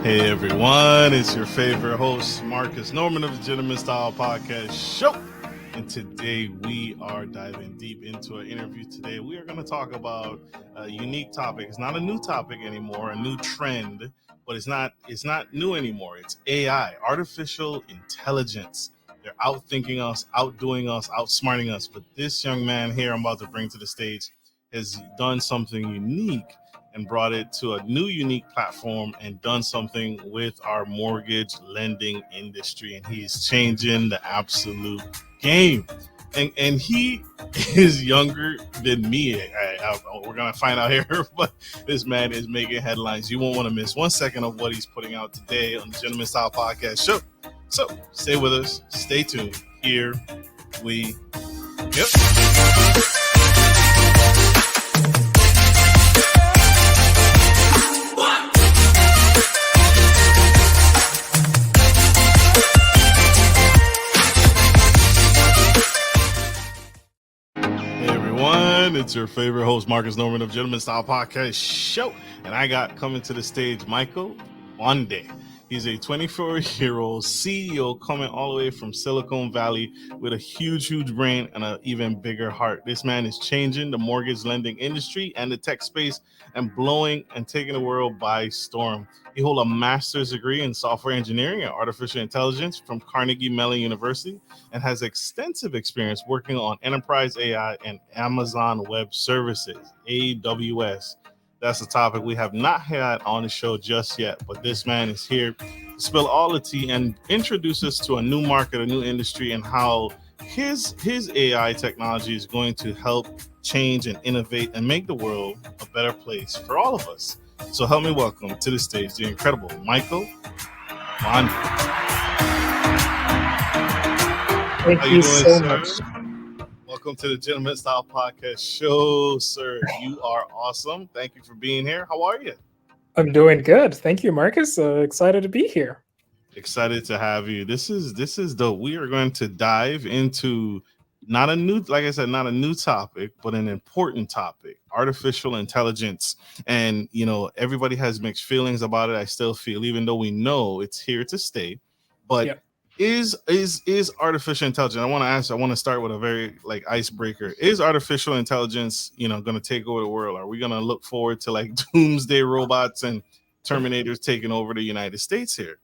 Hey everyone, it's your favorite host, Marcus Norman of the Gentleman Style Podcast Show. And today we are diving deep into an interview today. We are going to talk about a unique topic. It's not a new topic anymore, a new trend, but it's not new anymore. It's AI, artificial intelligence. They're outthinking us, outdoing us, outsmarting us. But this young man here I'm about to bring to the stage has done something unique and brought it to a new unique platform and done something with our mortgage lending industry. And he's changing the absolute game. And he is younger than me. We're going to find out here, but this man is making headlines. You won't want to miss 1 second of what he's putting out today on the Gentleman Style Podcast Show. So stay with us. Stay tuned. Here we go. It's your favorite host, Marcus Norman of Gentleman Style Podcast Show. And I got coming to the stage, Michael Vandi. He's a 24-year-old CEO coming all the way from Silicon Valley with a huge brain and an even bigger heart. This man is changing the mortgage lending industry and the tech space and blowing and taking the world by storm. He holds a master's degree in software engineering and artificial intelligence from Carnegie Mellon University and has extensive experience working on enterprise AI and Amazon Web Services, AWS. That's a topic we have not had on the show just yet, but this man is here to spill all the tea and introduce us to a new market, a new industry, and how his AI technology is going to help change and innovate and make the world a better place for all of us. So help me welcome to the stage the incredible Michael Vandi. Thank you so much. Welcome to the Gentleman Style Podcast Show, sir. You are awesome. Thank you for being here. How are you? I'm doing good. Thank you, Marcus. Excited to be here. Excited to have you. This is dope. We are going to dive into not a new topic, but an important topic: artificial intelligence. And everybody has mixed feelings about it. I still feel, even though we know it's here to stay, but. Yep. Is artificial intelligence? I want to start with a very icebreaker. Is artificial intelligence, going to take over the world? Are we going to look forward to doomsday robots and Terminators taking over the United States here?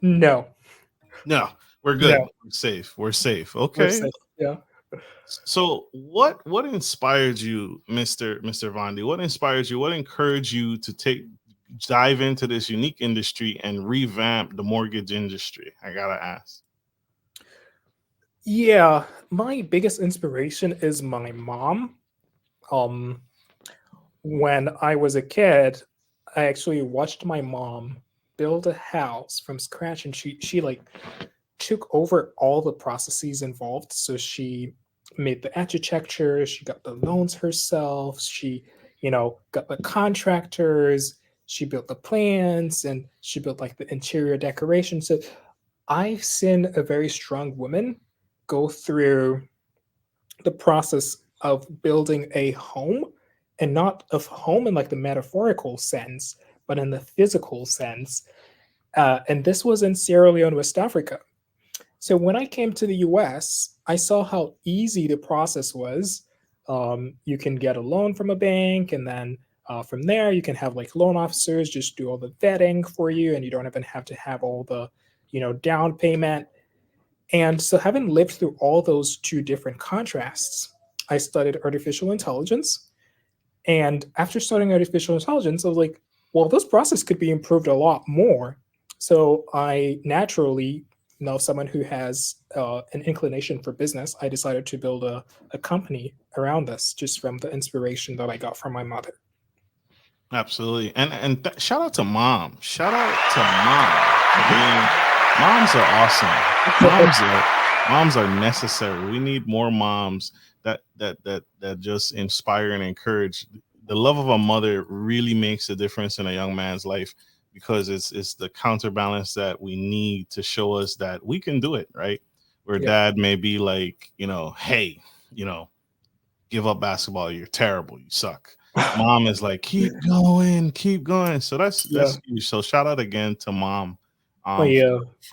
No, we're good. No. We're safe. Okay. We're safe. Yeah. So what inspired you, Mr. Vandi? What inspired you? What encouraged you to dive into this unique industry and revamp the mortgage industry? I gotta ask. Yeah, my biggest inspiration is my mom. When I was a kid, I actually watched my mom build a house from scratch, and she took over all the processes involved. So she made the architecture, she got the loans herself, she got the contractors. She built the plans and she built the interior decoration. So I've seen a very strong woman go through the process of building a home, and not of home in the metaphorical sense, but in the physical sense. And this was in Sierra Leone, West Africa. So when I came to the US, I saw how easy the process was. You can get a loan from a bank, and then from there, you can have loan officers just do all the vetting for you, and you don't even have to have all the, down payment. And so having lived through all those two different contrasts, I studied artificial intelligence. And after studying artificial intelligence, I was like, well, this process could be improved a lot more. So I naturally, someone who has an inclination for business, I decided to build a company around this, just from the inspiration that I got from my mother. Absolutely. And shout out to mom. Shout out to mom. Moms are awesome. Moms are necessary. We need more moms that just inspire and encourage. The love of a mother really makes a difference in a young man's life, because it's the counterbalance that we need to show us that we can do it, right? Where dad may be like, hey, give up basketball. You're terrible. You suck. Mom is like, keep going. So Yeah. that's huge. So shout out again to mom, My I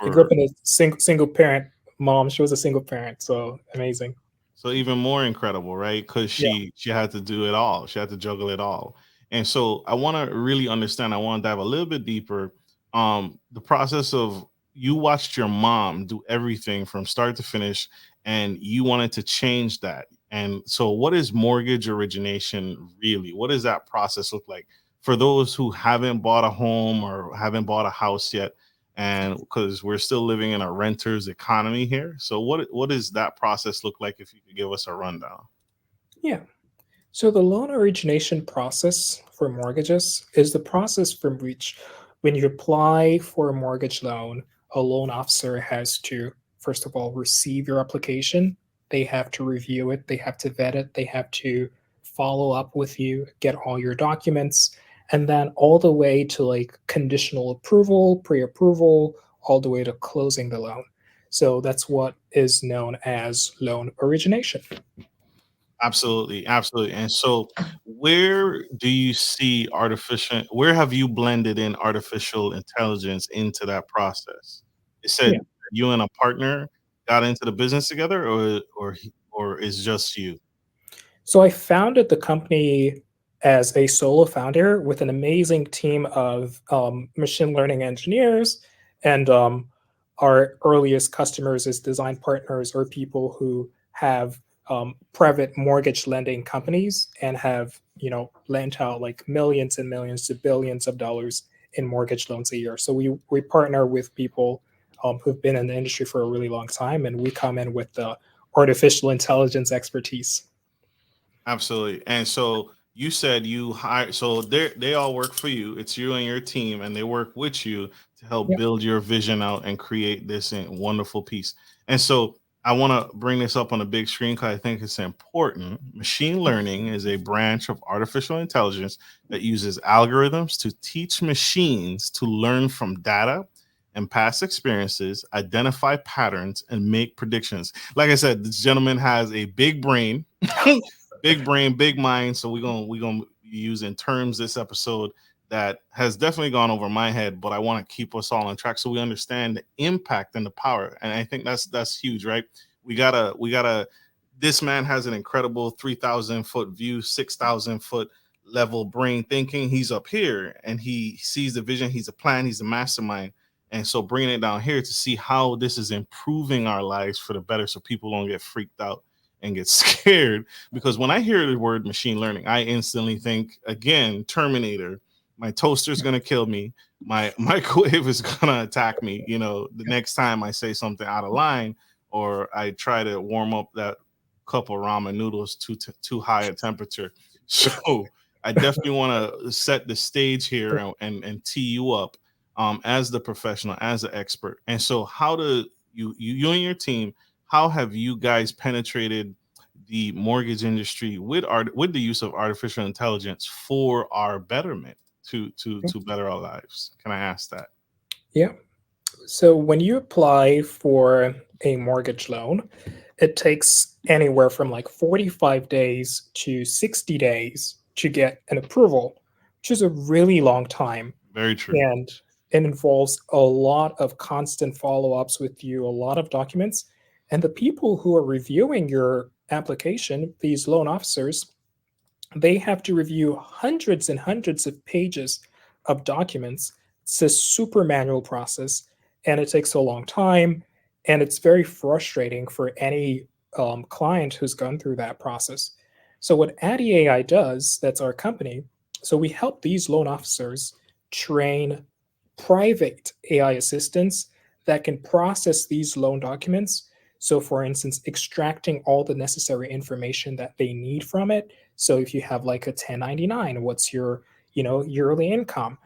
grew for up in a single parent mom. She was a single parent, so amazing. so even more incredible, right? Because Yeah. she had to do it all. She had to juggle it all. And so I want to really understand. I want to dive a little bit deeper. The process of you watched your mom do everything from start to finish, and you wanted to change that. And so, what is mortgage origination really? What does that process look like for those who haven't bought a home or haven't bought a house yet? And because we're still living in a renter's economy here, so what does that process look like if you could give us a rundown? Yeah. So the loan origination process for mortgages is the process from which, when you apply for a mortgage loan, a loan officer has to, first of all, receive your application. They have to review it, they have to vet it, they have to follow up with you, get all your documents, and then all the way to like conditional approval, pre approval, all the way to closing the loan. So that's what is known as loan origination. Absolutely, absolutely. And so, where do you see artificial? Where have you blended in artificial intelligence into that process? It said Yeah. you and a partner got into the business together, or is just you? So I founded the company as a solo founder with an amazing team of machine learning engineers, and our earliest customers as design partners or people who have private mortgage lending companies and have lent out like millions and millions to billions of dollars in mortgage loans a year. So we partner with people who've been in the industry for a really long time, and we come in with the artificial intelligence expertise. Absolutely. And so you said you hire, so they all work for you. It's you and your team, and they work with you to help Yeah. build your vision out and create this wonderful piece. And so I want to bring this up on a big screen because I think it's important. Machine learning is a branch of artificial intelligence that uses algorithms to teach machines to learn from data and past experiences, identify patterns, and make predictions. Like I said, this gentleman has a big brain. Big brain, big mind. So we're gonna be using terms this episode that has definitely gone over my head, but I want to keep us all on track so we understand the impact and the power. And I think that's huge, right? We gotta. This man has an incredible 3,000 foot view, 6,000 foot level brain thinking. He's up here and he sees the vision. He's a plan. He's a mastermind. And so bringing it down here to see how this is improving our lives for the better, so people don't get freaked out and get scared, because when I hear the word machine learning, I instantly think again Terminator. My toaster is gonna kill me. My microwave is gonna attack me. The next time I say something out of line, or I try to warm up that cup of ramen noodles too high a temperature. So I definitely want to set the stage here and tee you up as the professional, as the expert. And so, how do you and your team? How have you guys penetrated the mortgage industry with with the use of artificial intelligence for our betterment to better our lives? Can I ask that? Yeah. So when you apply for a mortgage loan, it takes anywhere from like 45 days to 60 days to get an approval, which is a really long time. Very true. And it involves a lot of constant follow ups with you, a lot of documents. And the people who are reviewing your application, these loan officers, they have to review hundreds and hundreds of pages of documents. It's a super manual process, and it takes a long time, and it's very frustrating for any client who's gone through that process. So what Addy AI does, that's our company, so we help these loan officers train private AI assistants that can process these loan documents. So, for instance, extracting all the necessary information that they need from it. So, if you have like a 1099, what's your yearly income?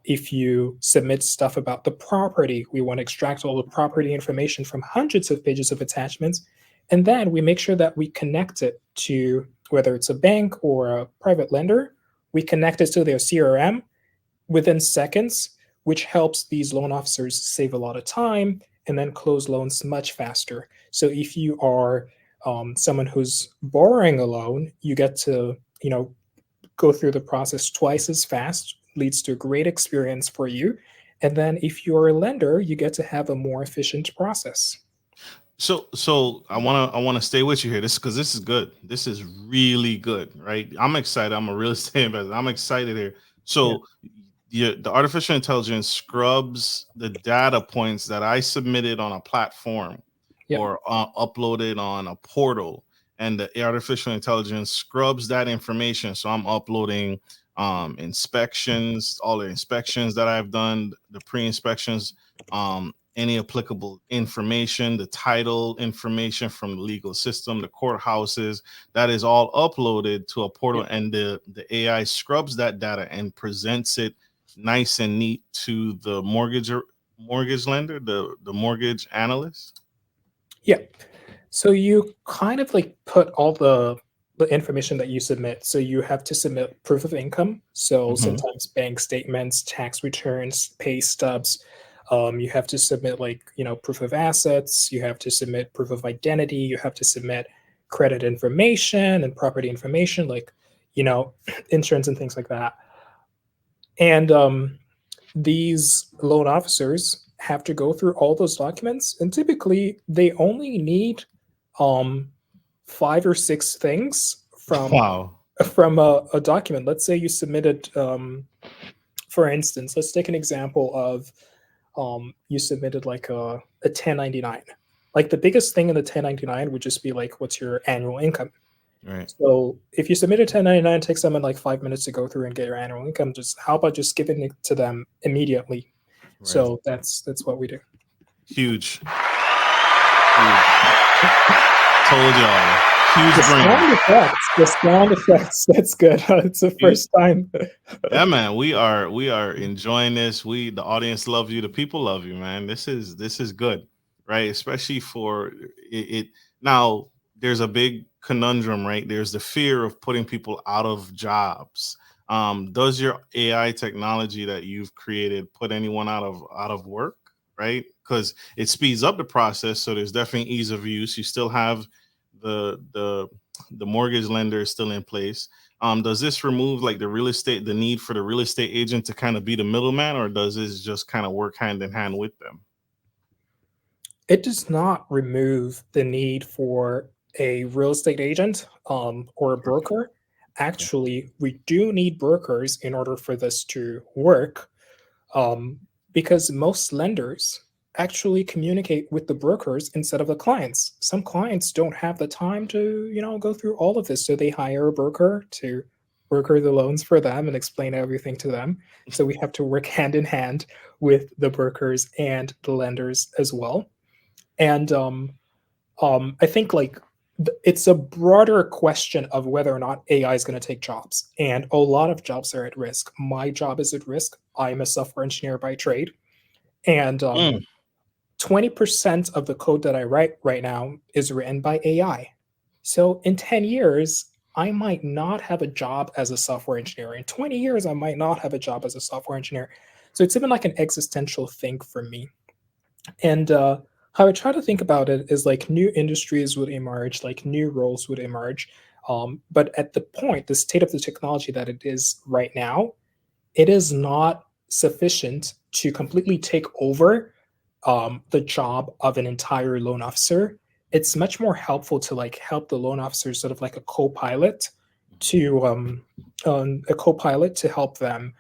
If you submit stuff about the property, we want to extract all the property information from hundreds of pages of attachments, and then we make sure that we connect it to whether it's a bank or a private lender. We connect it to their CRM within seconds, which helps these loan officers save a lot of time and then close loans much faster. So if you are someone who's borrowing a loan, you get to go through the process twice as fast, leads to a great experience for you. And then if you're a lender, you get to have a more efficient process. So I wanna stay with you here. This because this is good. This is really good, right? I'm excited. I'm a real estate investor. I'm excited here. Yeah. So the artificial intelligence scrubs the data points that I submitted on a platform Yeah. or uploaded on a portal, and the artificial intelligence scrubs that information. So I'm uploading inspections, all the inspections that I've done, the pre-inspections, any applicable information, the title information from the legal system, the courthouses, that is all uploaded to a portal, Yeah. and the AI scrubs that data and presents it nice and neat to the mortgage lender, the mortgage analyst. Yeah. So you kind of like put all the information that you submit. So you have to submit proof of income. So Hmm. sometimes bank statements, tax returns, pay stubs. You have to submit like proof of assets. You have to submit proof of identity. You have to submit credit information and property information, like you know insurance and things like that. And these loan officers have to go through all those documents, and typically they only need um, five or six things Wow. from a document. Let's say you submitted, for instance, let's take an example of you submitted like a 1099. Like the biggest thing in the 1099 would just be like, what's your annual income? Right. So if you submit a 1099, it takes them like 5 minutes to go through and get your annual income. Just how about just giving it to them immediately? Right. So that's what we do. Huge. Huge. Told y'all. Huge The brain. sound effects, the sound effects. That's good. It's the Huge. first time. Yeah, man. We are enjoying this. The audience loves you. The people love you, man. This is good, right? Especially for it. Now, there's a big conundrum, right? There's the fear of putting people out of jobs. Does your AI technology that you've created put anyone out of work, right? Because it speeds up the process, so there's definitely ease of use. You still have the mortgage lender is still in place. Does this remove like the need for the real estate agent to kind of be the middleman, or does this just kind of work hand in hand with them? It does not remove the need for a real estate agent or a Okay. broker. Okay. Actually, we do need brokers in order for this to work, um, because most lenders actually communicate with the brokers instead of the clients. Some clients don't have the time to, go through all of this, so they hire a broker to broker the loans for them and explain everything to them. So we have to work hand in hand with the brokers and the lenders as well. And I think like it's a broader question of whether or not AI is going to take jobs, and a lot of jobs are at risk. My job is at risk. I'm a software engineer by trade, and Mm. 20% of the code that I write right now is written by AI. So in 10 years, I might not have a job as a software engineer. In 20 years, I might not have a job as a software engineer. So it's even like an existential thing for me. And how I try to think about it is like new industries would emerge, like new roles would emerge. But at the point, the state of the technology that it is right now, it is not sufficient to completely take over the job of an entire loan officer. It's much more helpful to like help the loan officer, sort of like a co-pilot to help them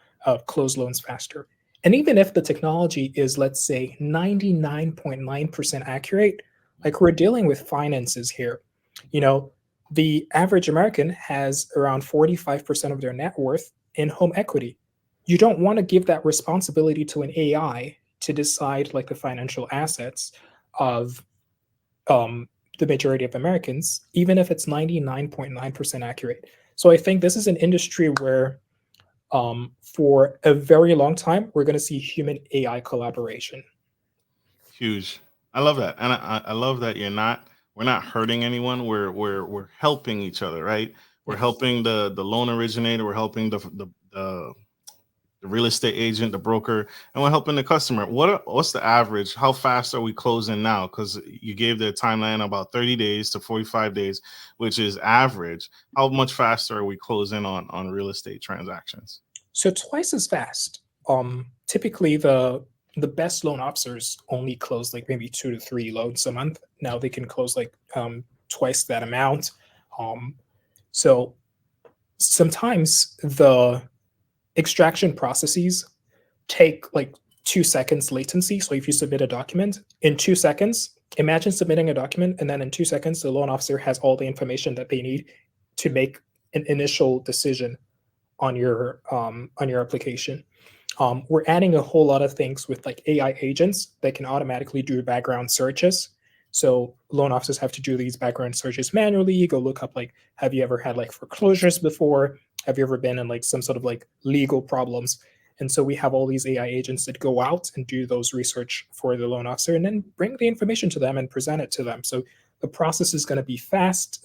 close loans faster. And even if the technology is, let's say, 99.9% accurate, like we're dealing with finances here. You know, the average American has around 45% of their net worth in home equity. You don't want to give that responsibility to an AI to decide like the financial assets of um, the majority of Americans, even if it's 99.9% accurate. So I think this is an industry where, for a very long time, we're going to see human AI collaboration. Huge. I love that, and I love that we're not hurting anyone. We're helping each other, right? We're Yeah, helping the loan originator. We're helping the the real estate agent, the broker, and we're helping the customer. What's the average? How fast are we closing now? Because you gave the timeline about 30 days to 45 days, which is average. How much faster are we closing on real estate transactions? So twice as fast. Typically the best loan officers only close like maybe 2 to 3 loans a month. Now they can close like twice that amount. Um, so sometimes the extraction processes take like 2 seconds latency. So if you submit a document in 2 seconds, imagine submitting a document and then in 2 seconds the loan officer has all the information that they need to make an initial decision on your application. We're adding a whole lot of things with like AI agents that can automatically do background searches. So loan officers have to do these background searches manually. Go look up like, have you ever had like foreclosures before? Have you ever been in like some sort of like legal problems? And so we have all these AI agents that go out and do those research for the loan officer and then bring the information to them and present it to them. So the process is going to be fast,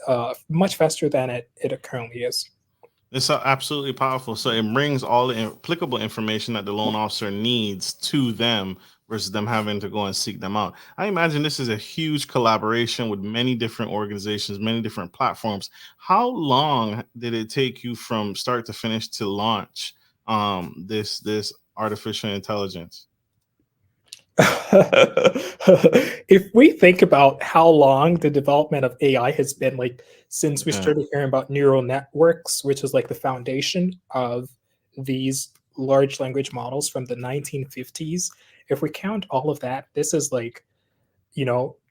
much faster than it currently is. It's absolutely powerful. So it brings all the applicable information that the loan officer needs to them versus them having to go and seek them out. I imagine this is a huge collaboration with many different organizations, many different platforms. How long did it take you from start to finish to launch this artificial intelligence? If we think about how long the development of AI has been, like since we Okay, started hearing about neural networks, which is like the foundation of these large language models from the 1950s, if we count all of that, this is like,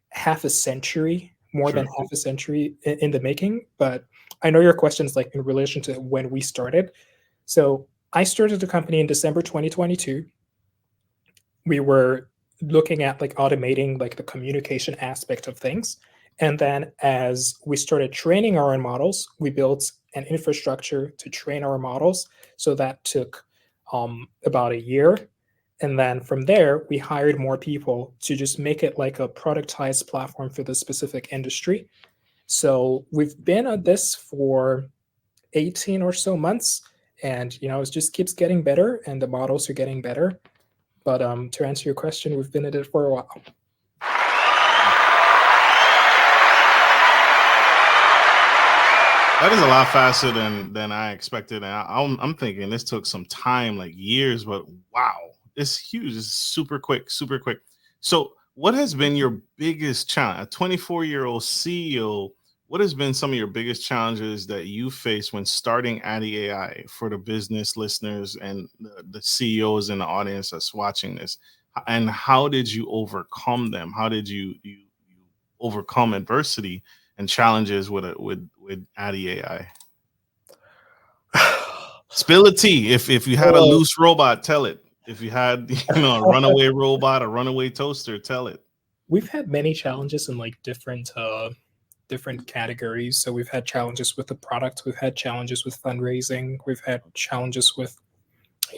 half a century, more than sure. half a century in the making. But I know your question's like in relation to when we started. So I started the company in December 2022. We were looking at like automating like the communication aspect of things. And then as we started training our own models, we built an infrastructure to train our models. So that took about a year. And then from there, we hired more people to just make it like a productized platform for the specific industry. So we've been at this for 18 or so months. And it just keeps getting better and the models are getting better. But to answer your question, we've been at it for a while. That is a lot faster than I expected. And I'm thinking this took some time, like years, but wow, it's huge. It's super quick, super quick. So, what has been your biggest challenge? A 24-year-old CEO, what has been some of your biggest challenges that you face when starting Addy AI for the business listeners and the CEOs in the audience that's watching this? And how did you overcome them? How did you overcome adversity and challenges with Addy AI? Spill the tea. If you had a Well, loose robot, tell it. If you had a runaway robot, a runaway toaster, tell it. we've had many challenges in like different categories. So we've had challenges with the product, we've had challenges with fundraising, we've had challenges with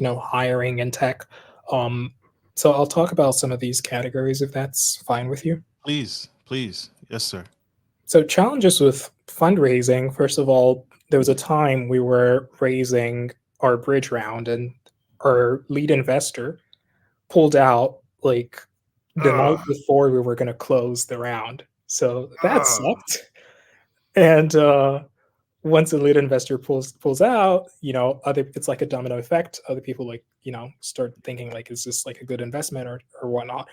hiring and tech. Um, so I'll talk about some of these categories if that's fine with you. Please, please, yes, sir. So challenges with fundraising, first of all, there was a time we were raising our bridge round and our lead investor pulled out like the night Ugh, before we were going to close the round. So that ugh. sucked. And once the lead investor pulls out, other it's like a domino effect. Other people like, start thinking like, is this like a good investment or whatnot?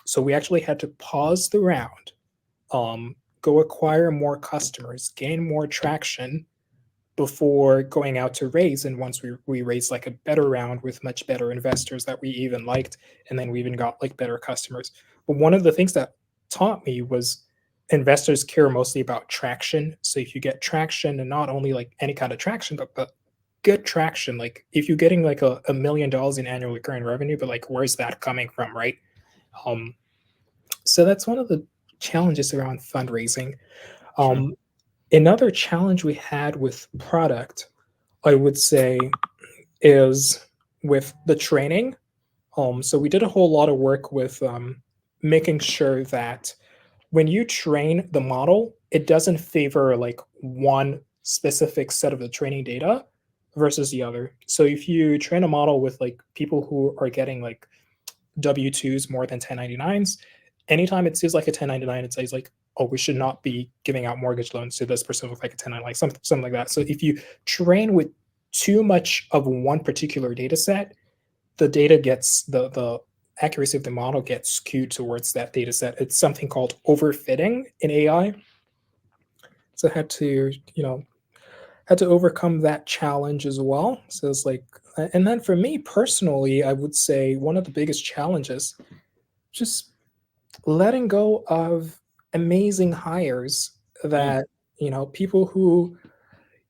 So we actually had to pause the round, go acquire more customers, gain more traction before going out to raise. And once we raised like a better round with much better investors that we even liked, and then we even got like better customers. But one of the things that taught me was investors care mostly about traction. So if you get traction, and not only like any kind of traction, but good traction, like if you're getting like $1 million in annual recurring revenue, but like where's that coming from, right? Um, so that's one of the challenges around fundraising. Sure. Um, Another challenge we had with product, I would say, is with the training. So we did a whole lot of work with making sure that when you train the model, it doesn't favor like one specific set of the training data, versus the other. So if you train a model with like people who are getting like W-2s more than 1099s, anytime it sees like a 1099, it says like, oh, we should not be giving out mortgage loans to this person with like a 1099, like something like that. So if you train with too much of one particular data set, the data gets the accuracy of the model gets skewed towards that data set. It's something called overfitting in AI. So I had to, had to overcome that challenge as well. So it's like, and then for me personally, I would say one of the biggest challenges, just letting go of amazing hires Mm, that, people who,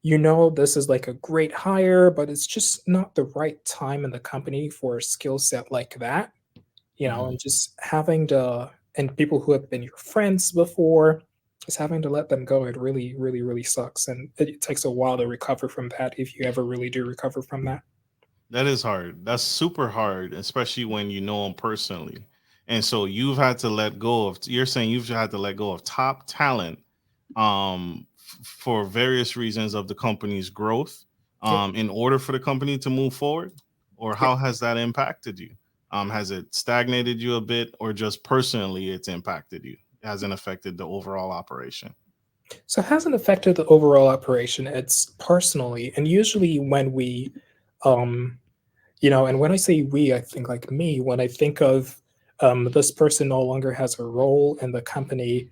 this is like a great hire, but it's just not the right time in the company for a skill set like that, mhm. and just having to, and people who have been your friends before, just having to let them go, it really, really, really sucks. And it takes a while to recover from that if you ever really do recover from that. That is hard. That's super hard, especially when you know them personally. And so you've had to let go of. You're saying you've had to let go of top talent, for various reasons of the company's growth, Yep. in order for the company to move forward. Or Yep. how has that impacted you? Has it stagnated you a bit, or just personally it's impacted you? It hasn't affected the overall operation. So it hasn't affected the overall operation. It's personally, and usually when we, um, and when I say we, I think like me. When I think of this person no longer has a role in the company,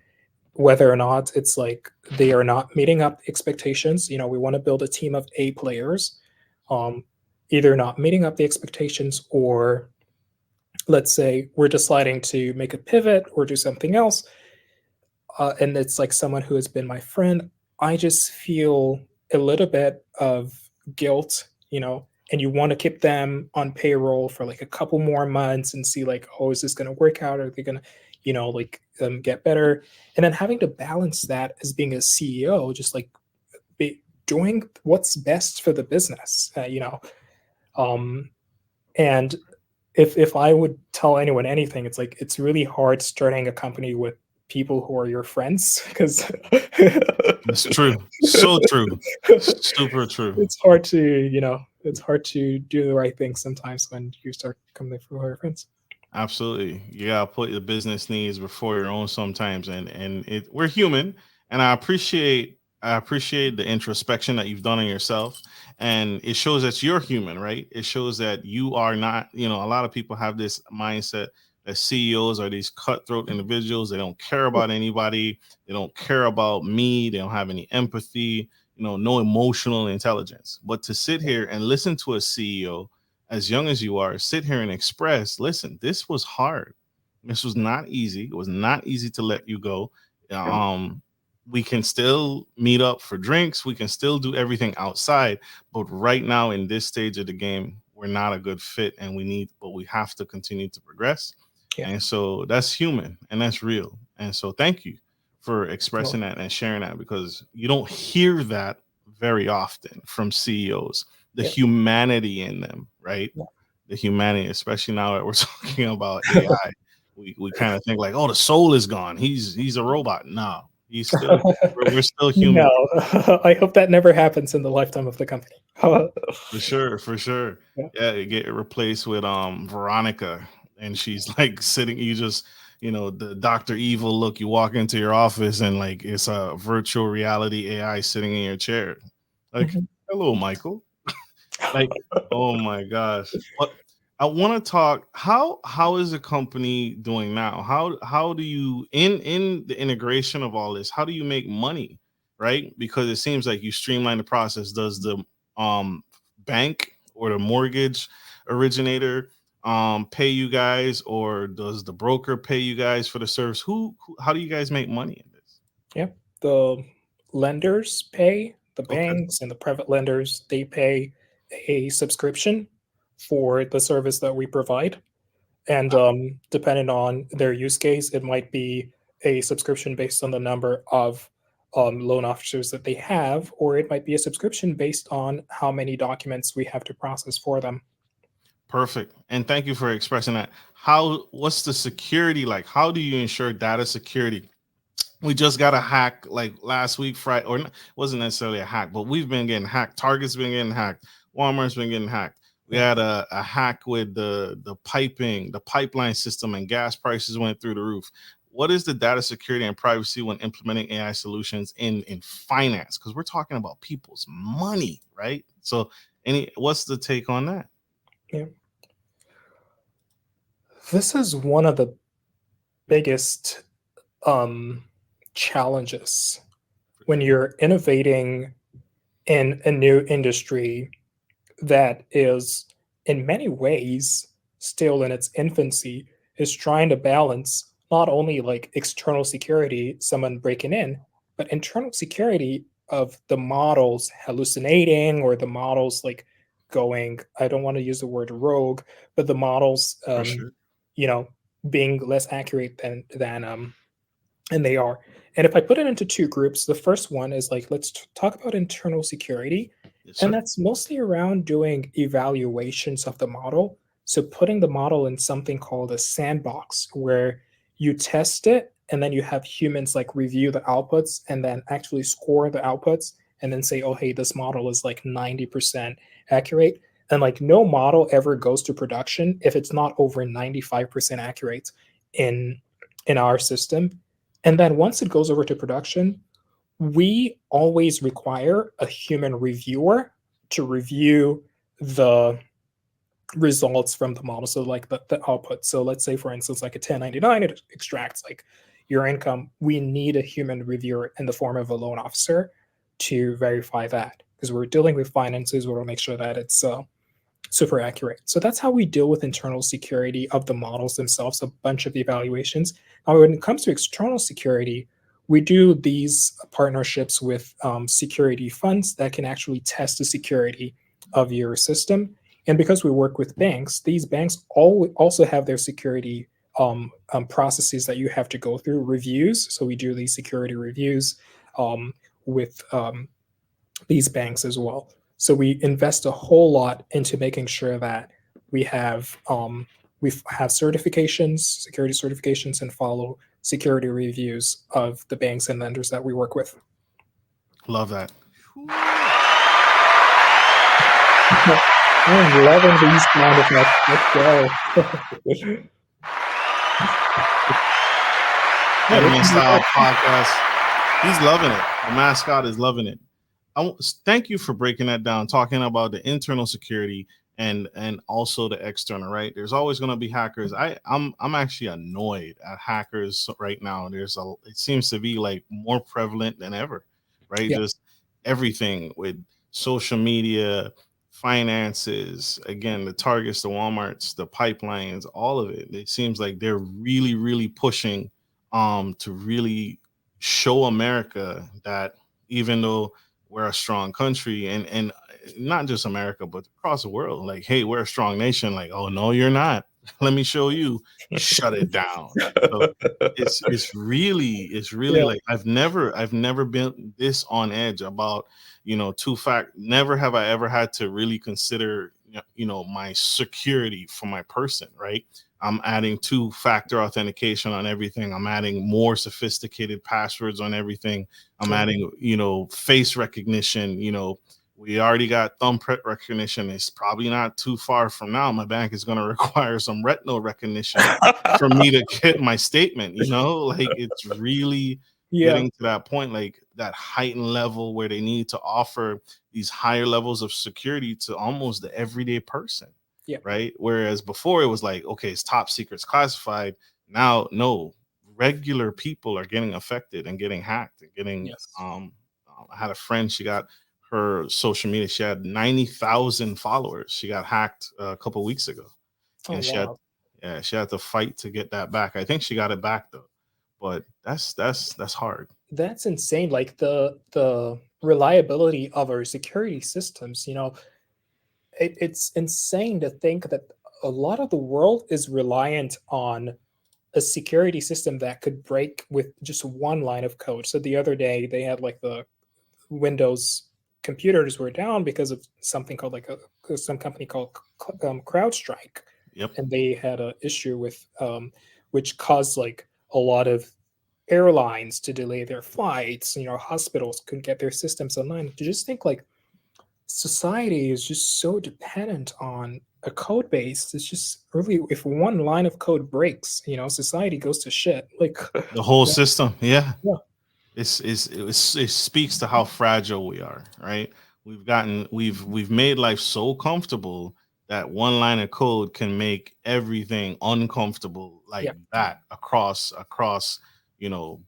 whether or not it's like they are not meeting up expectations. We want to build a team of A players, um, either not meeting up the expectations, or let's say we're deciding to make a pivot or do something else, and it's like someone who has been my friend. I just feel a little bit of guilt, and you want to keep them on payroll for like a couple more months and see like, oh, is this going to work out? Are they going to, like get better? And then having to balance that as being a CEO, just like doing what's best for the business, um, and if I would tell anyone anything, it's like it's really hard starting a company with people who are your friends because That's true. So true. Super true. it's hard to it's hard to do the right thing sometimes when you start coming from your friends. Absolutely. You gotta put your business needs before your own sometimes. And we're human. And I appreciate the introspection that you've done on yourself. And it shows that you're human, right? It shows that you are not, a lot of people have this mindset that CEOs are these cutthroat individuals. They don't care about anybody, they don't care about me, they don't have any empathy, no emotional intelligence. But to sit here and listen to a CEO as young as you are, sit here and express, listen, this was hard. This was not easy. It was not easy to let you go. Um, we can still meet up for drinks. We can still do everything outside. But right now, in this stage of the game, we're not a good fit, and but we have to continue to progress. Yeah. And so that's human and that's real. And so thank you for Well, expressing that and sharing that, because you don't hear that very often from CEOs, the yeah. humanity in them, right? Yeah. The humanity, especially now that we're talking about AI. We kind of think like, oh, the soul is gone. He's a robot. No, he's still we're still human. No, I hope that never happens in the lifetime of the company. For sure, for sure. Yeah. Yeah, it get replaced with Veronica, and she's like sitting. You just the Doctor Evil look. You walk into your office and like it's a virtual reality AI sitting in your chair. Like, Mhm. hello, Michael. Like, oh my gosh. What I want to talk, how is the company doing now? How do you, in the integration of all this, how do you make money? Right? Because it seems like you streamline the process. Does the um bank or the mortgage originator pay you guys, or does the broker pay you guys for the service? How do you guys make money in this? Yeah. The lenders pay, the Okay. banks and the private lenders, they pay a subscription for the service that we provide. And depending on their use case, it might be a subscription based on the number of loan officers that they have, or it might be a subscription based on how many documents we have to process for them. Perfect. And thank you for expressing that. What's the security like? How do you ensure data security? We just got a hack like last week, Friday, or wasn't necessarily a hack, but we've been getting hacked. Target's been getting hacked. Walmart's been getting hacked. We Yeah. had a hack with the piping, the pipeline system, and gas prices went through the roof. What is the data security and privacy when implementing AI solutions in finance? Because we're talking about people's money, right? So, what's the take on that? Yeah. This is one of the biggest um, challenges For when sure. you're innovating in a new industry that is, in many ways, still in its infancy, is trying to balance not only like external security, someone breaking in, but internal security of the models hallucinating or the models like going, I don't want to use the word rogue, but the models, For sure. you know, being less accurate than and they are. And if I put it into two groups, the first one is like, let's talk about internal security. Yes, And sir. that's mostly around doing evaluations of the model. So putting the model in something called a sandbox where you test it and then you have humans like review the outputs and then actually score the outputs and then say, oh, hey, this model is like 90% accurate. And like no model ever goes to production if it's not over 95% accurate in in our system. And then once it goes over to production, we always require a human reviewer to review the results from the model. So like the output. So let's say for instance, like a 1099, it extracts like your income. We need a human reviewer in the form of a loan officer to verify that because we're dealing with finances. We want to make sure that it's super accurate. So that's how we deal with internal security of the models themselves, a bunch of evaluations. Now, when it comes to external security, we do these partnerships with security funds that can actually test the security of your system. And because we work with banks, these banks also have their security processes that you have to go through, reviews. So we do these security reviews with these banks as well. So we invest a whole lot into making sure that we have certifications, security certifications, and follow security reviews of the banks and lenders that we work with. Love that. I'm loving these sound effects. Let's go. Yeah, we Gentleman can do Style that. Podcast. He's loving it. The mascot is loving it. Thank you for breaking that down, talking about the internal security and also the external. Right, there's always going to be hackers. I'm actually annoyed at hackers right now. It seems to be like more prevalent than ever. Right, Yeah. just everything with social media, finances. Again, the Targets, the WalMarts, the pipelines, all of it. It seems like they're really, really pushing to really show America that even though we're a strong country and not just America but across the world, like, hey, we're a strong nation, like, oh no you're not, let me show you, shut it down. So it's really Yeah. like I've never been this on edge about two fact never have I ever had to really consider my security for my person, right? I'm adding two-factor authentication on everything. I'm adding more sophisticated passwords on everything. I'm Yeah. adding, face recognition. We already got thumbprint recognition. It's probably not too far from now. My bank is going to require some retinal recognition for me to get my statement. Like it's really Yeah. getting to that point, like that heightened level where they need to offer these higher levels of security to almost the everyday person, Yeah. right? Whereas before it was like, okay, it's top secrets classified. Now, no, regular people are getting affected and getting hacked and getting. Yes. I had a friend, she got her social media. She had 90,000 followers. She got hacked a couple weeks ago, Oh and wow. she had to fight to get that back. I think she got it back though, but that's hard. That's insane. Like the reliability of our security systems, it's insane to think that a lot of the world is reliant on a security system that could break with just one line of code. So the other day they had like the Windows computers were down because of something called like some company called CrowdStrike, Yep. and they had an issue with which caused like a lot of airlines to delay their flights. Hospitals couldn't get their systems online. To just think like society is just so dependent on a code base. It's just really, if one line of code breaks, society goes to shit. Like, The whole yeah, system, yeah. yeah, It speaks to how fragile we are, right? We've made life so comfortable that one line of code can make everything uncomfortable like yeah, that across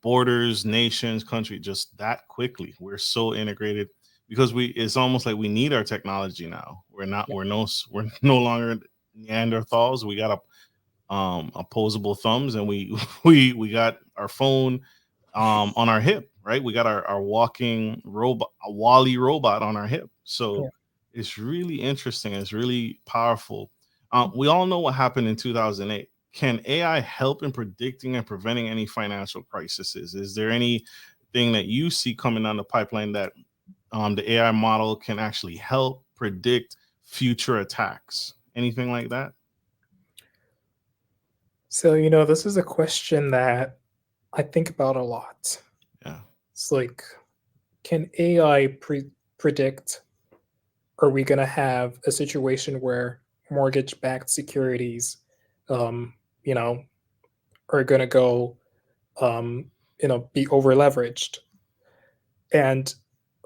borders, nations, country, just that quickly. We're so integrated because we it's almost like we need our technology now. yeah, We're no longer Neanderthals. We got opposable thumbs, and we we got our phone on our hip, right? We got our walking robot, a Wally robot on our hip. yeah. So it's really interesting. It's really powerful. We all know what happened in 2008. Can AI help in predicting and preventing any financial crises? Is there anything that you see coming down the pipeline that the AI model can actually help predict future attacks? Anything like that? So, this is a question that I think about a lot. Yeah. It's like, can AI predict, are we going to have a situation where mortgage-backed securities, um, you know, are going to go, be over leveraged? And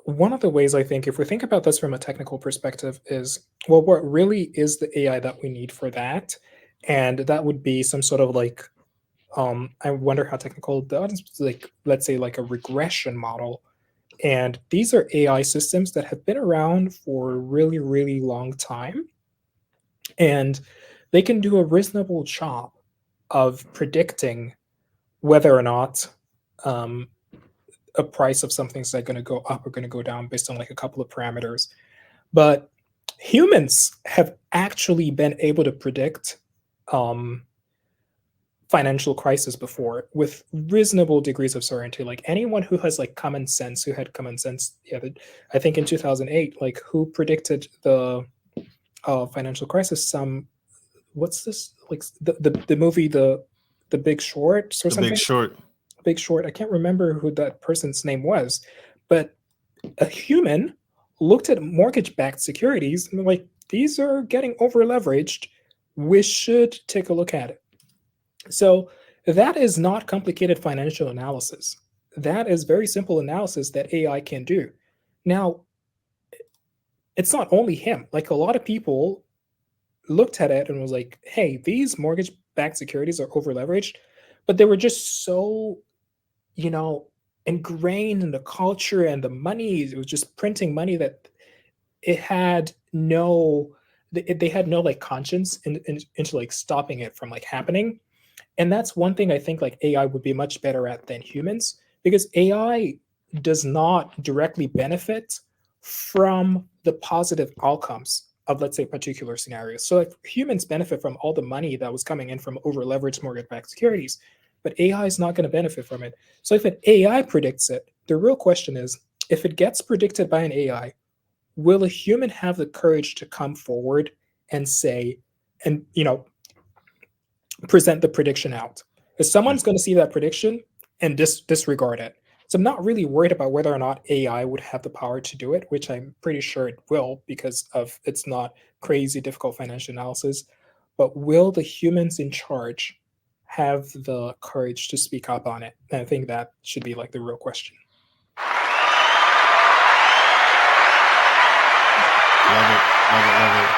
one of the ways I think, if we think about this from a technical perspective, is, well, what really is the AI that we need for that? And that would be some sort of like, I wonder how technical that is, like, let's say like a regression model. And these are AI systems that have been around for a really, really long time. And they can do a reasonable job of predicting whether or not um, a price of something is like going to go up or going to go down based on like a couple of parameters. But humans have actually been able to predict um, financial crisis before with reasonable degrees of certainty. Like anyone who has like common sense, who had common sense, yeah, I think in 2008, like who predicted the financial crisis? What's this, like the movie the Big Short or The Big something? Short. Big Short. I can't remember who that person's name was, but a human looked at mortgage-backed securities and like, these are getting over leveraged. We should take a look at it. So that is not complicated financial analysis. That is very simple analysis that AI can do. Now, it's not only him. Like a lot of people looked at it and was like, hey, these mortgage-backed securities are over leveraged, but they were just so, you know, ingrained in the culture and the money. It was just printing money that it had no, they had no like conscience into like stopping it from like happening. And that's one thing I think like AI would be much better at than humans, because AI does not directly benefit from the positive outcomes of, let's say, particular scenarios. So like humans benefit from all the money that was coming in from over leveraged mortgage-backed securities, but AI is not going to benefit from it. So if an AI predicts it, the real question is, if it gets predicted by an AI, will a human have the courage to come forward and say, and present the prediction out? Because someone's going to see that prediction and disregard it. So I'm not really worried about whether or not AI would have the power to do it, which I'm pretty sure it will because of it's not crazy difficult financial analysis. But will the humans in charge have the courage to speak up on it? And I think that should be like the real question. Love it, love it, love it.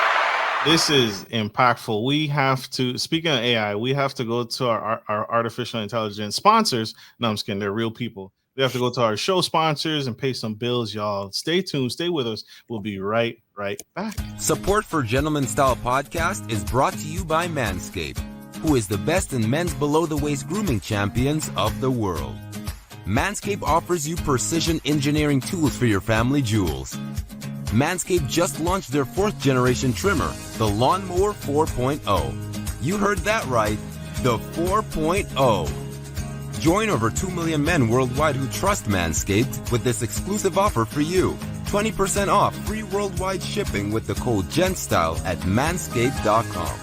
This is impactful. We have to, speaking of AI, we have to go to our artificial intelligence sponsors. No, I'm just kidding. They're real people. We have to go to our show sponsors and pay some bills, y'all. Stay tuned. Stay with us. We'll be right back. Support for Gentleman Style Podcast is brought to you by Manscaped, who is the best in men's below-the-waist grooming champions of the world. Manscaped offers you precision engineering tools for your family jewels. Manscaped just launched their 4th generation trimmer, the Lawnmower 4.0. You heard that right, the 4.0. Join over 2 million men worldwide who trust Manscaped with this exclusive offer for you. 20% off free worldwide shipping with the code GENTSTYLE at manscaped.com.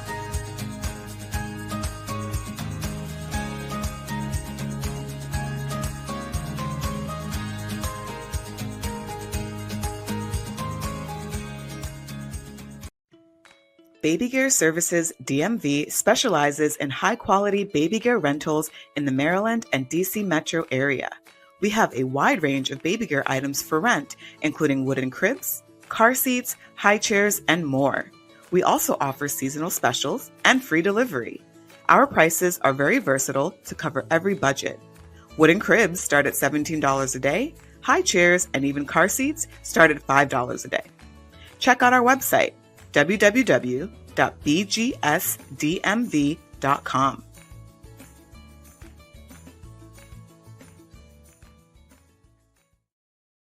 Baby Gear Services DMV specializes in high-quality baby gear rentals in the Maryland and DC metro area. We have a wide range of baby gear items for rent, including wooden cribs, car seats, high chairs, and more. We also offer seasonal specials and free delivery. Our prices are very versatile to cover every budget. Wooden cribs start at $17 a day, high chairs and even car seats start at $5 a day. Check out our website, www.bgsdmv.com.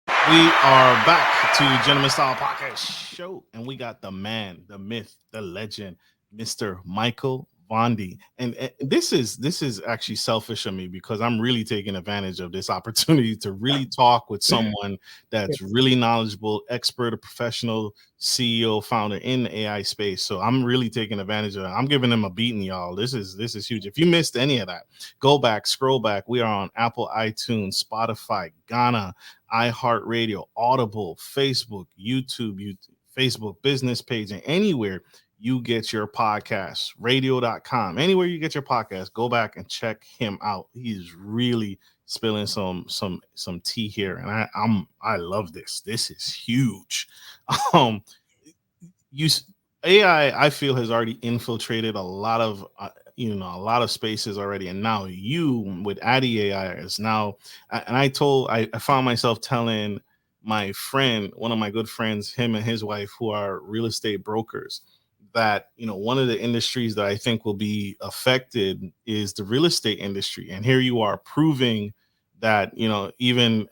We are back to Gentleman Style Podcast Show, and we got the man, the myth, the legend, Mr. Michael Vandi. And this is actually selfish of me because I'm really taking advantage of this opportunity to really talk with someone that's really knowledgeable, expert, a professional CEO, founder in the AI space. So I'm really taking advantage of it. I'm giving him a beating, y'all. This is huge. If you missed any of that, go back, scroll back. We are on Apple, iTunes, Spotify, Ghana, iHeartRadio, Audible, Facebook, YouTube, Facebook business page, and anywhere you get your podcast, radio.com, anywhere you get your podcast, go back and check him out. He's really spilling some tea here, and I love this. This is huge. AI, I feel, has already infiltrated a lot of a lot of spaces already, and now you with Addy AI is now. And I found myself telling my friend, one of my good friends, him and his wife, who are real estate brokers, that one of the industries that I think will be affected is the real estate industry. And here you are proving that even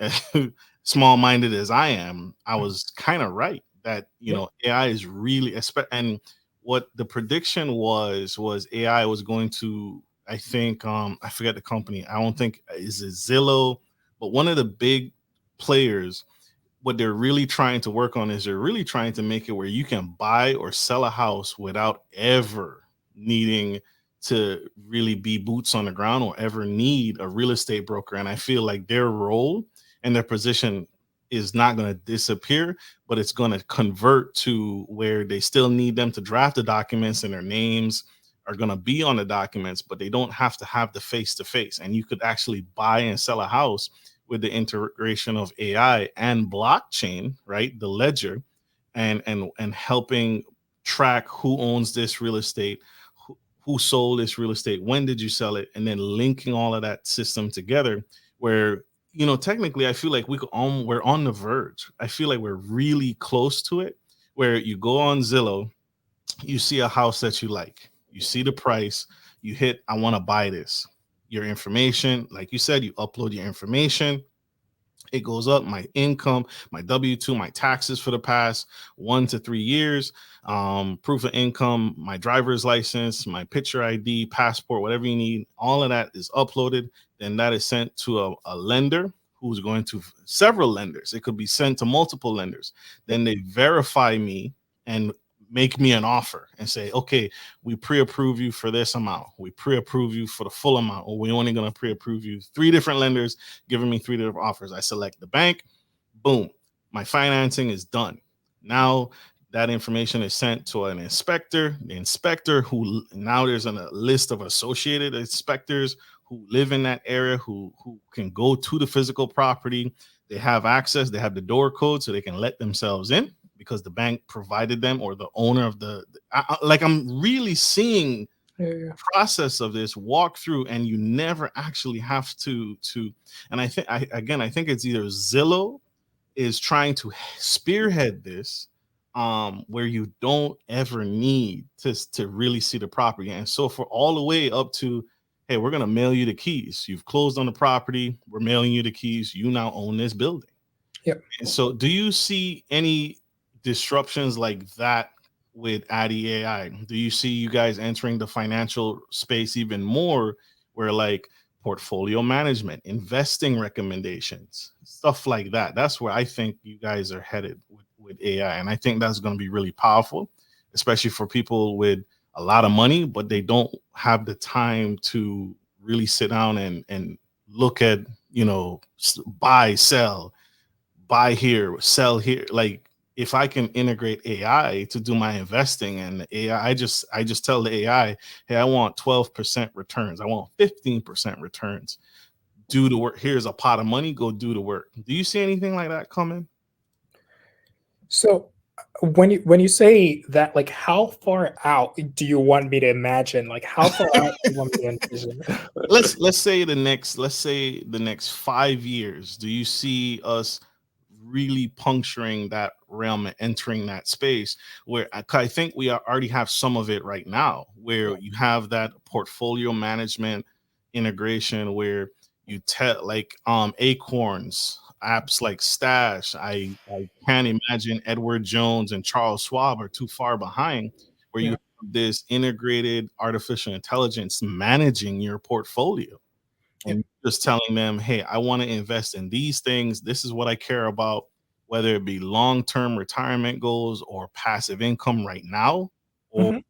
small-minded as I am, I was kind of right that AI is really and what the prediction was AI was going to, I think, I forget the company, I don't think, is it Zillow, but one of the big players, what they're really trying to work on is they're really trying to make it where you can buy or sell a house without ever needing to really be boots on the ground or ever need a real estate broker. And I feel like their role and their position is not going to disappear, but it's going to convert to where they still need them to draft the documents and their names are going to be on the documents, but they don't have to have the face-to-face. And you could actually buy and sell a house with the integration of AI and blockchain, right? The ledger, and helping track who owns this real estate, who sold this real estate, when did you sell it, and then linking all of that system together where, technically I feel like we're on the verge. I feel like we're really close to it, where you go on Zillow, you see a house that you like, you see the price, you hit, I want to buy this. Your information, like you said, you upload your information, it goes up, my income, my W-2, my taxes for the past 1 to 3 years, proof of income, my driver's license, my picture ID, passport, whatever you need, all of that is uploaded. Then that is sent to a lender who's going to several lenders. It could be sent to multiple lenders. Then they verify me and make me an offer and say, okay, we pre-approve you for this amount. We pre-approve you for the full amount, or we're only going to pre-approve you. 3 different lenders giving me 3 different offers. I select the bank, boom, my financing is done. Now that information is sent to an inspector, the inspector who, now there's a list of associated inspectors who live in that area, who can go to the physical property. They have access, they have the door code so they can let themselves in, because the bank provided them, or the owner of I'm really seeing the process of this walk through, and you never actually have to. And I think it's either Zillow is trying to spearhead this, where you don't ever need to really see the property. And so for all the way up to, hey, we're going to mail you the keys. You've closed on the property. We're mailing you the keys. You now own this building. Yep. And so do you see any disruptions like that with Addy AI? Do you see you guys entering the financial space even more, where like portfolio management, investing recommendations, stuff like that? That's where I think you guys are headed with AI. And I think that's going to be really powerful, especially for people with a lot of money, but they don't have the time to really sit down and look at, buy, sell, buy here, sell here. Like, if I can integrate AI to do my investing, and AI, I just tell the AI, hey, I want 12% returns. I want 15% returns. Do the work. Here's a pot of money. Go do the work. Do you see anything like that coming? So when you say that, like, how far out do you want me to imagine? Like, how far out do you want me to envision? let's say the next 5 years. Do you see us really puncturing that realm and entering that space where I think we already have some of it right now, where you have that portfolio management integration where you tell like Acorns apps like Stash. I can't imagine Edward Jones and Charles Schwab are too far behind, where you Yeah. have this integrated artificial intelligence managing your portfolio Yeah. and just telling them, hey, I want to invest in these things. This is what I care about, whether it be long-term retirement goals or passive income right now, or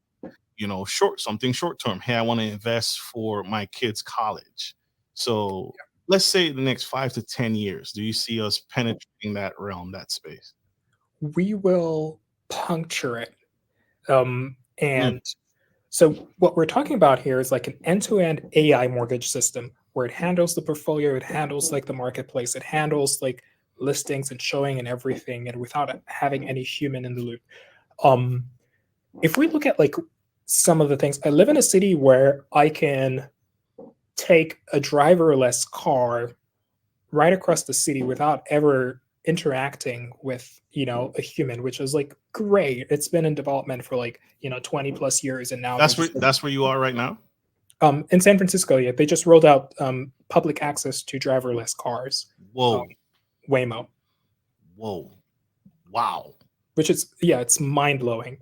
Mhm. something short-term. Hey, I want to invest for my kids' college. So let's say the next 5 to 10 years, do you see us penetrating that realm, that space? We will puncture it. Mm. And so what we're talking about here is like an end-to-end AI mortgage system where it handles the portfolio, it handles like the marketplace, it handles like listings and showing and everything, and without having any human in the loop. Um, if we look at like some of the things, I live in a city where I can take a driverless car right across the city without ever interacting with a human, which is like great. It's been in development for like 20 plus years, and now they're That's where just that's where you are right now. in San Francisco. Yeah, they just rolled out public access to driverless cars, Whoa, Waymo, whoa, wow. which is, yeah, it's mind blowing,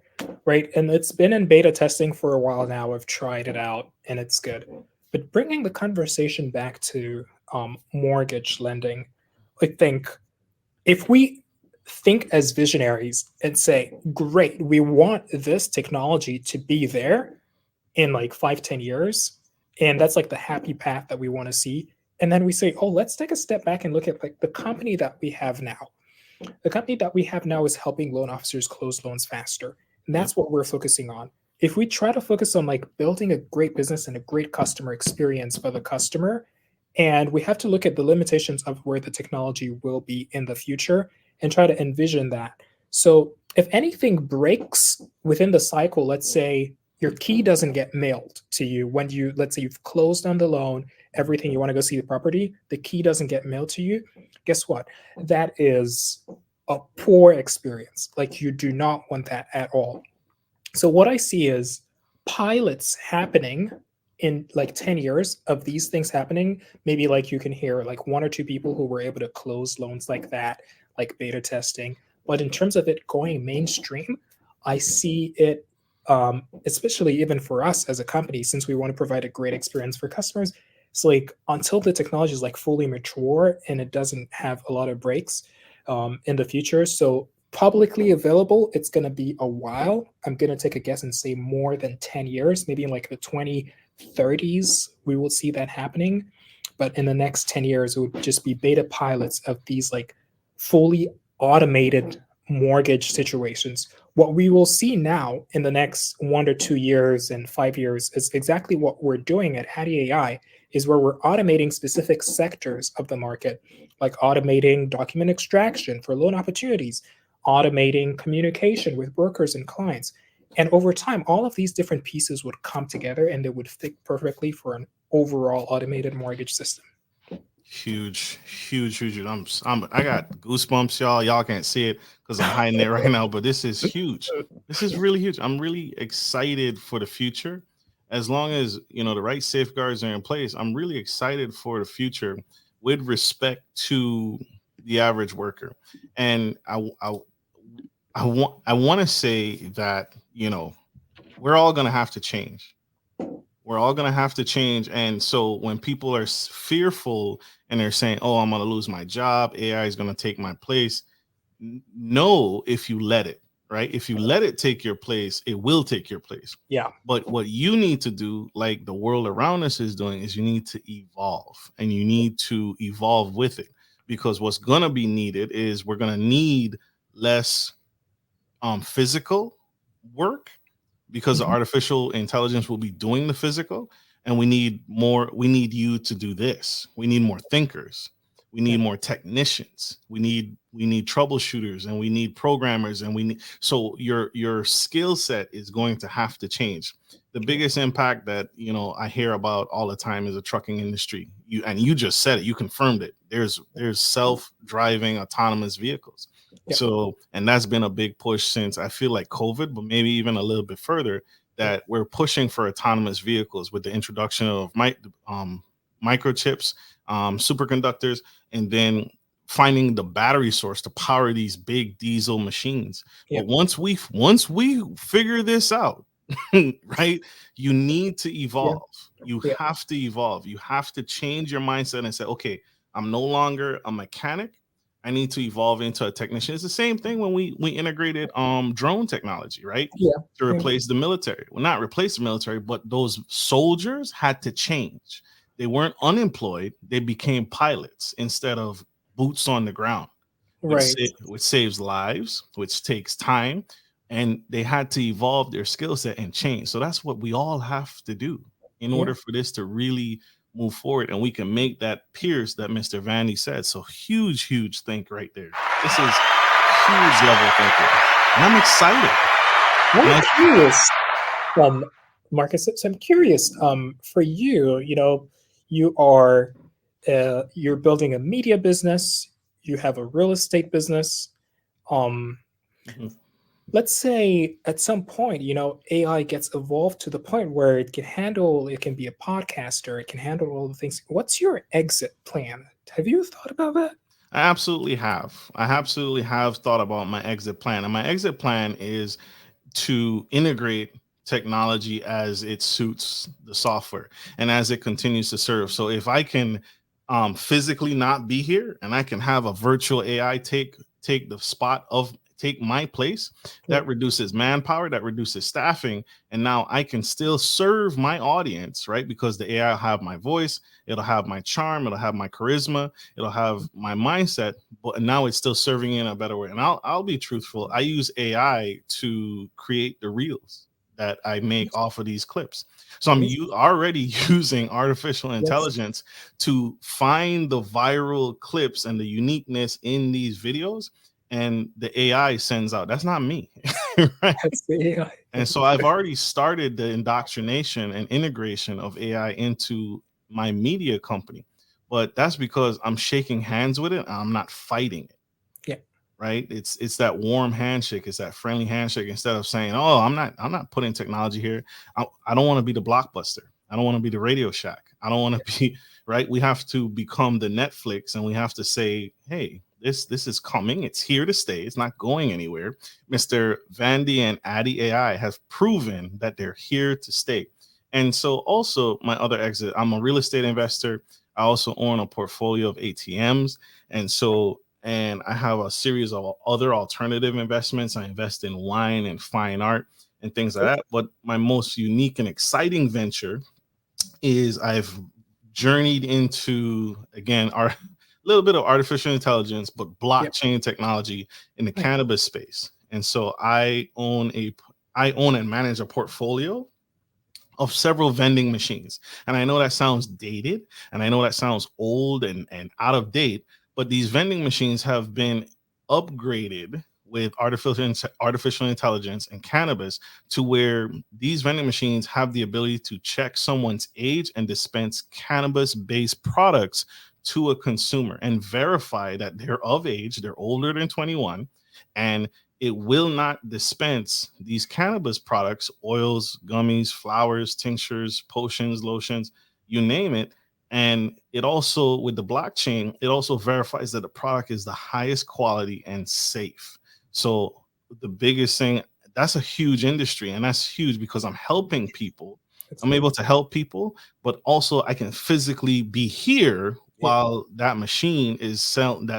right? And it's been in beta testing for a while now. I've tried it out and it's good. But bringing the conversation back to mortgage lending, I think if we think as visionaries and say, great, we want this technology to be there in like 5-10 years, and that's like the happy path that we want to see. And then we say, oh, let's take a step back and look at like the company that we have now. The company that we have now is helping loan officers close loans faster. And that's what we're focusing on. If we try to focus on like building a great business and a great customer experience for the customer, and we have to look at the limitations of where the technology will be in the future and try to envision that. So if anything breaks within the cycle, let's say your key doesn't get mailed to you when let's say you've closed on the loan, everything, you want to go see the property, the key doesn't get mailed to you, guess what? That is a poor experience. Like, you do not want that at all. So what I see is pilots happening in like 10 years of these things happening. Maybe like you can hear like one or two people who were able to close loans like that, like beta testing. But in terms of it going mainstream, I see it, especially even for us as a company, since we want to provide a great experience for customers. It's like until the technology is like fully mature and it doesn't have a lot of breaks in the future. So publicly available, it's going to be a while. I'm going to take a guess and say more than 10 years, maybe in like the 2030s, we will see that happening. But in the next 10 years, it would just be beta pilots of these like fully automated mortgage situations. What we will see now in the next 1 to 2 years and 5 years is exactly what we're doing at Hattie AI, is where we're automating specific sectors of the market, like automating document extraction for loan opportunities, automating communication with brokers and clients. And over time, all of these different pieces would come together and they would fit perfectly for an overall automated mortgage system. Huge, huge, huge. I got goosebumps, y'all. Y'all can't see it because I'm hiding it right now, but this is huge. This is really huge. I'm really excited for the future. As long as the right safeguards are in place, I'm really excited for the future with respect to the average worker. And I want to say that we're all gonna have to change. We're all going to have to change. And so when people are fearful and they're saying, oh, I'm going to lose my job, AI is going to take my place. No, if you let it, right? If you let it take your place, it will take your place. Yeah. But what you need to do, like the world around us is doing, is you need to evolve, and you need to evolve with it, because what's going to be needed is we're going to need less physical work, because the Mhm. artificial intelligence will be doing the physical, and we need you to do this. We need more thinkers, we Yeah. need more technicians, we need troubleshooters, and we need programmers, and we need, so your skill set is going to have to change. The biggest impact that I hear about all the time is the trucking industry. You just said it, you confirmed it. There's self-driving autonomous vehicles. Yeah. So, and that's been a big push since, I feel like, COVID, but maybe even a little bit further, that we're pushing for autonomous vehicles with the introduction of microchips, superconductors, and then finding the battery source to power these big diesel machines. Yeah. But once we figure this out, right, you need to evolve. You Yeah. have to evolve. You have to change your mindset and say, okay, I'm no longer a mechanic. I need to evolve into a technician. It's the same thing when we integrated drone technology, right? Yeah. To replace the military. Well, not replace the military, but those soldiers had to change. They weren't unemployed. They became pilots instead of boots on the ground, Right. which saves lives, which takes time, and they had to evolve their skill set and change. So that's what we all have to do in order for this to really move forward, and we can make that pierce that Mr. Vandi said. So huge think right there. This is huge level thinking, and I'm excited. I'm curious, Marcus. So I'm curious. For you, you are you're building a media business. You have a real estate business. Mhm. Let's say at some point, AI gets evolved to the point where it can be a podcaster, it can handle all the things. What's your exit plan? Have you thought about that? I absolutely have. I absolutely have thought about my exit plan, and my exit plan is to integrate technology as it suits the software and as it continues to serve. So if I can physically not be here, and I can have a virtual AI take the spot of take my place, that reduces manpower, that reduces staffing, and now I can still serve my audience, right? Because the AI will have my voice, it'll have my charm, it'll have my charisma, it'll have my mindset, but now it's still serving in a better way. And I'll be truthful. I use AI to create the reels that I make off of these clips. So I'm already using artificial intelligence to find the viral clips and the uniqueness in these videos, and the AI sends out. That's not me, right? That's the AI. And so I've already started the indoctrination and integration of AI into my media company, but that's because I'm shaking hands with it. And I'm not fighting it. Yeah. Right. It's that warm handshake. It's that friendly handshake. Instead of saying, "Oh, I'm not putting technology here. I don't want to be the Blockbuster. I don't want to be the Radio Shack. I don't want to be right." We have to become the Netflix, and we have to say, "Hey, this is coming. It's here to stay. It's not going anywhere." Mr. Vandi and Addy AI have proven that they're here to stay. And so also my other exit, I'm a real estate investor. I also own a portfolio of ATMs. And I have a series of other alternative investments. I invest in wine and fine art and things like that. But my most unique and exciting venture is I've journeyed into, again, our little bit of artificial intelligence, but blockchain technology in the cannabis space. And so I own and manage a portfolio of several vending machines. And I know that sounds dated, and I know that sounds old and out of date, but these vending machines have been upgraded with artificial intelligence and cannabis, to where these vending machines have the ability to check someone's age and dispense cannabis-based products to a consumer and verify that they're of age, they're older than 21, and it will not dispense these cannabis products, oils, gummies, flowers, tinctures, potions, lotions, you name it. And it also, with the blockchain, it also verifies that the product is the highest quality and safe. So the biggest thing, that's a huge industry, and that's huge because I'm helping people. I'm able to help people, but also I can physically be here while that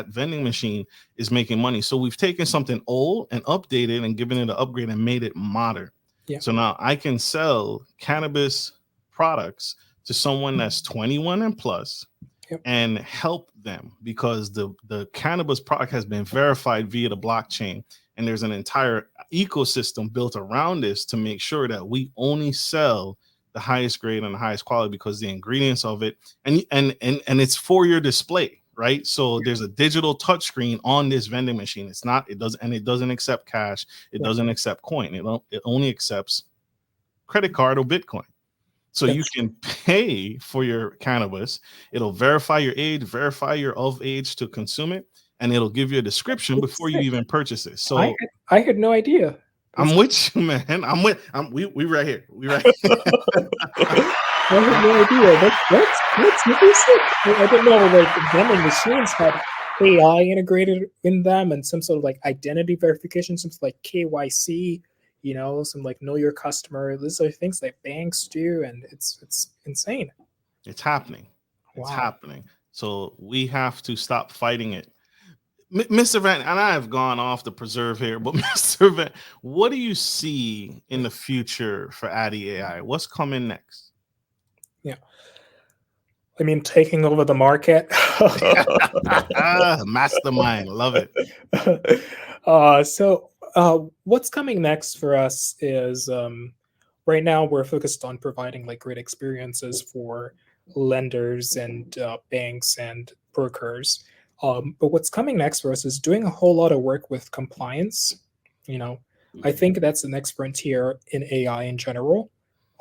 vending machine is making money. So we've taken something old and updated and given it an upgrade and made it modern. So now I can sell cannabis products to someone that's 21 and plus and help them, because the cannabis product has been verified via the blockchain, And there's an entire ecosystem built around this to make sure that we only sell the highest grade and the highest quality, because the ingredients of it, and it's for your display, right? So there's a digital touchscreen on this vending machine. It doesn't accept cash. It doesn't accept coin. It only accepts credit card or Bitcoin. So you can pay for your cannabis. It'll verify your age, verify you're of age to consume it, and it'll give you a description before you even purchase it. So I had no idea. I'm with you, man. We right here. We right here. I had no idea. That's interesting. I didn't know like vending machines had AI integrated in them and some sort of like identity verification, some sort of like KYC, some like know your customer. These are things that banks do, and it's insane. It's happening. It's happening. So we have to stop fighting it. Mr. Vandi, and I have gone off the preserve here, but Mr. Vandi, what do you see in the future for Addy AI? What's coming next? Yeah. I mean, taking over the market. Mastermind. Love it. So what's coming next for us is right now we're focused on providing like great experiences for lenders and banks and brokers. But what's coming next for us is doing a whole lot of work with compliance. I think that's the next frontier in AI in general.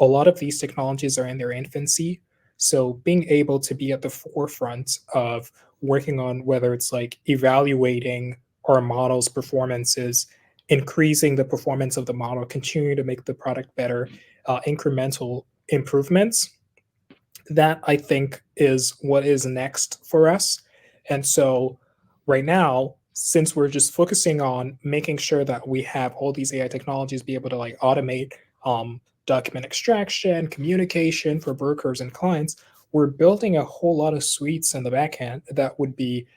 A lot of these technologies are in their infancy. So being able to be at the forefront of working on whether it's like evaluating our model's performances, increasing the performance of the model, continuing to make the product better, incremental improvements, that I think is what is next for us. And so right now, since we're just focusing on making sure that we have all these AI technologies be able to like automate document extraction, communication for brokers and clients, we're building a whole lot of suites in the back end that would be,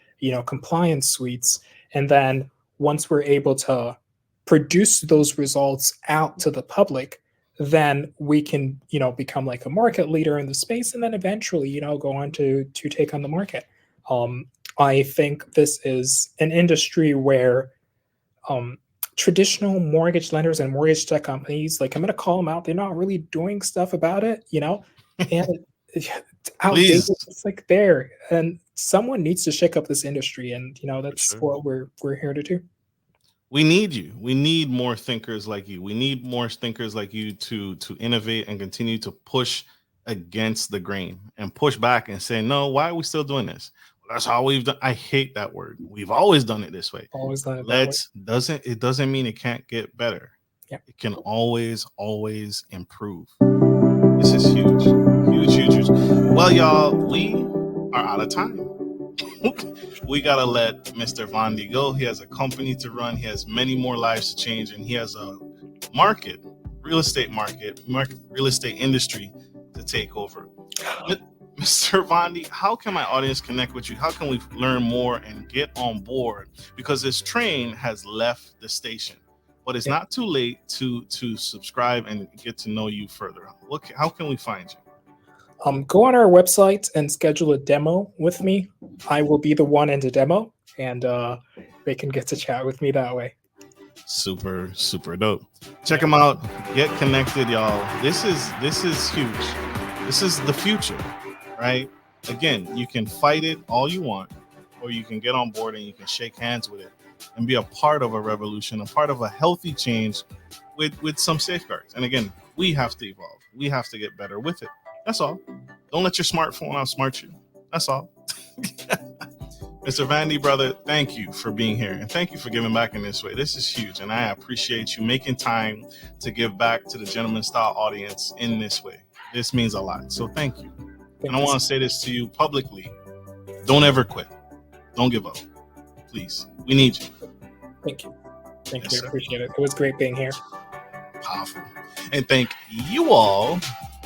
compliance suites. And then once we're able to produce those results out to the public, then we can, become like a market leader in the space, and then eventually, go on to take on the market. I think this is an industry where traditional mortgage lenders and mortgage tech companies, like I'm going to call them out, they're not really doing stuff about it, and it's outdated. It's like there, and someone needs to shake up this industry, and that's what we're here to do. We need you. We need more thinkers like you. We need more thinkers like you to innovate and continue to push against the grain and push back and say, no, why are we still doing this? That's how we've done. I hate that word. We've always done it this way. Always done it. It doesn't mean it can't get better. Yeah. It can always improve. This is huge. Huge. Well, y'all, we are out of time. We gotta let Mr. Vandi go. He has a company to run. He has many more lives to change, and he has a real estate industry to take over. Mr. Vandi, how can my audience connect with you? How can we learn more and get on board? Because this train has left the station, but it's not too late to subscribe and get to know you further. How can we find you? Go on our website and schedule a demo with me. I will be the one in the demo, and they can get to chat with me that way. Super dope. Check them out. Get connected, y'all. This is huge. This is the future, right? Again, you can fight it all you want, or you can get on board and you can shake hands with it and be a part of a revolution, a part of a healthy change with some safeguards. And again, we have to evolve. We have to get better with it. That's all. Don't let your smartphone outsmart you. That's all. Mr. Vandi, brother, thank you for being here. And thank you for giving back in this way. This is huge. And I appreciate you making time to give back to the Gentleman Style audience in this way. This means a lot. So thank you. And I want to say this to you publicly. Don't ever quit. Don't give up. Please. We need you. Thank you. Thank you. I appreciate it. It was great being here. Powerful. And thank you all,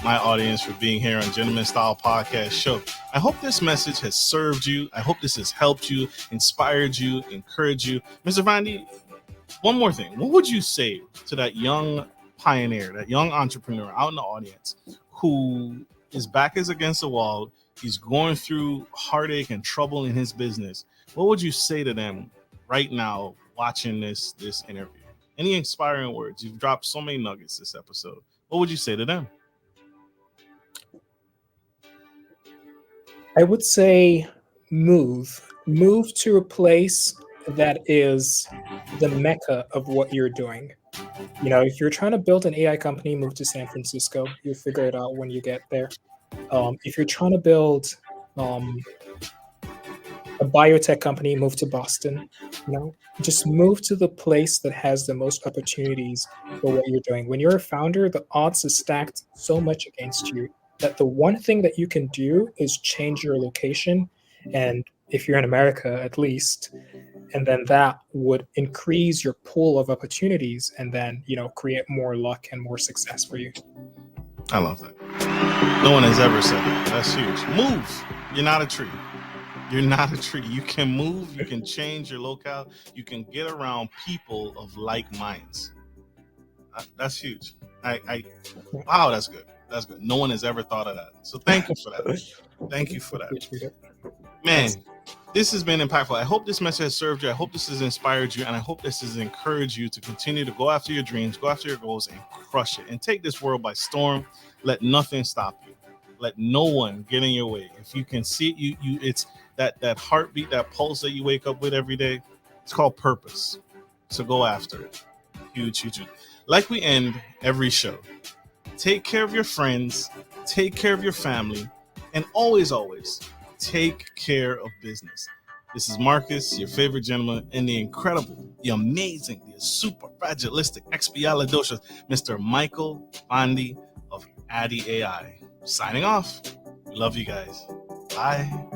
my audience, for being here on Gentleman Style Podcast Show. I hope this message has served you. I hope this has helped you, inspired you, encouraged you. Mr. Vandi, one more thing. What would you say to that young pioneer, that young entrepreneur out in the audience who his back is against the wall, he's going through heartache and trouble in his business? What would you say to them right now watching this interview? Any inspiring words? You've dropped so many nuggets this episode. What would you say to them? I would say move to a place that is the mecca of what you're doing. You know, if you're trying to build an AI company, move to San Francisco. You'll figure it out when you get there. If you're trying to build a biotech company, move to Boston. You know, just move to the place that has the most opportunities for what you're doing. When you're a founder, the odds are stacked so much against you that the one thing that you can do is change your location. And if you're in America, at least, and then that would increase your pool of opportunities and then, you know, create more luck and more success for you. I love that. No one has ever said that. That's huge. Move. You're not a tree. You're not a tree. You can move. You can change your locale. You can get around people of like minds. That's huge. Wow, that's good. That's good. No one has ever thought of that. So thank you for that. Thank you for that. Man, this has been impactful. I hope this message has served you. I hope this has inspired you. And I hope this has encouraged you to continue to go after your dreams, go after your goals, and crush it. And take this world by storm. Let nothing stop you. Let no one get in your way. If you can see it, it's that heartbeat, that pulse that you wake up with every day. It's called purpose. So go after it. Huge, huge. Like we end every show. Take care of your friends, take care of your family, and always, always take care of business. This is Marcus, your favorite gentleman, and the incredible, the amazing, the super fragilistic, expialidocious Mr. Michael Vandi of Addy AI. Signing off. We love you guys. Bye.